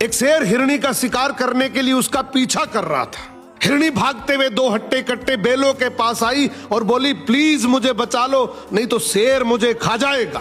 एक शेर हिरनी का शिकार करने के लिए उसका पीछा कर रहा था। हिरनी भागते हुए दो हट्टे कट्टे बेलों के पास आई और बोली, प्लीज मुझे बचा लो, नहीं तो शेर मुझे खा जाएगा।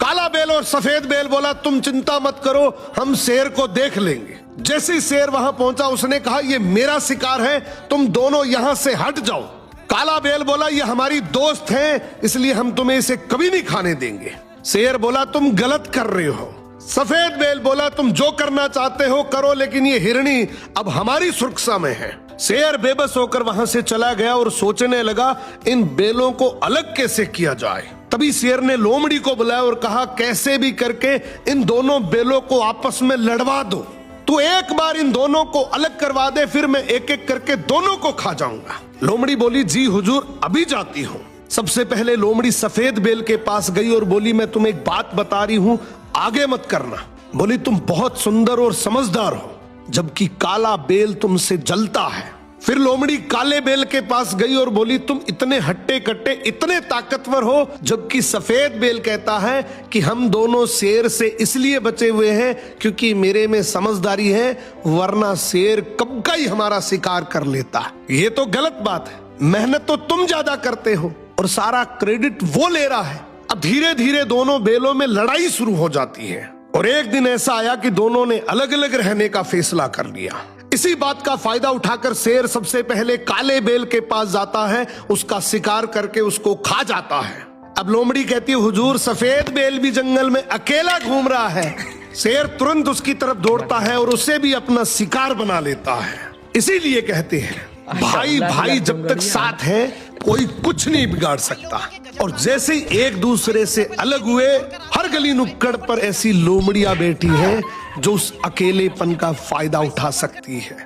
काला बेल और सफेद बेल बोला, तुम चिंता मत करो, हम शेर को देख लेंगे। जैसे ही शेर वहां पहुंचा उसने कहा, ये मेरा शिकार है, तुम दोनों यहां से हट जाओ। काला बेल बोला, ये हमारी दोस्त है, इसलिए हम तुम्हें इसे कभी नहीं खाने देंगे। शेर बोला, तुम गलत कर रहे हो। सफेद बेल बोला, तुम जो करना चाहते हो करो, लेकिन ये हिरनी अब हमारी सुरक्षा में है। शेर बेबस होकर वहां से चला गया और सोचने लगा, इन बेलों को अलग कैसे किया जाए। तभी शेर ने लोमड़ी को बुलाया और कहा, कैसे भी करके इन दोनों बेलों को आपस में लड़वा दो। तू एक बार इन दोनों को अलग करवा दे, फिर मैं एक एक करके दोनों को खा जाऊंगा। लोमड़ी बोली, जी हुजूर, अभी जाती हूँ। सबसे पहले लोमड़ी सफेद बेल के पास गई और बोली, मैं तुम्हें एक बात बता रही हूँ, आगे मत करना। बोली, तुम बहुत सुंदर और समझदार हो, जबकि काला बेल तुमसे जलता है। फिर लोमड़ी काले बेल के पास गई और बोली, तुम इतने हट्टे कट्टे, इतने ताकतवर हो, जबकि सफेद बेल कहता है कि हम दोनों शेर से इसलिए बचे हुए हैं क्योंकि मेरे में समझदारी है, वरना शेर कब का ही हमारा शिकार कर लेता। ये तो गलत बात है, मेहनत तो तुम ज्यादा करते हो और सारा क्रेडिट वो ले रहा है। अब धीरे धीरे दोनों बेलों में लड़ाई शुरू हो जाती है और एक दिन ऐसा आया कि दोनों ने अलग अलग रहने का फैसला कर लिया। इसी बात का फायदा उठाकर शेर सबसे पहले काले बेल के पास जाता है, उसका शिकार करके उसको खा जाता है। अब लोमड़ी कहती है, हुजूर, सफेद बेल भी जंगल में अकेला घूम रहा है। शेर तुरंत उसकी तरफ दौड़ता है और उसे भी अपना शिकार बना लेता है। इसीलिए कहते हैं, भाई भाई जब तक साथ है कोई कुछ नहीं बिगाड़ सकता। और जैसे ही एक दूसरे से अलग हुए, हर गली नुक्कड़ पर ऐसी लोमड़ियां बैठी हैं जो उस अकेलेपन का फायदा उठा सकती है।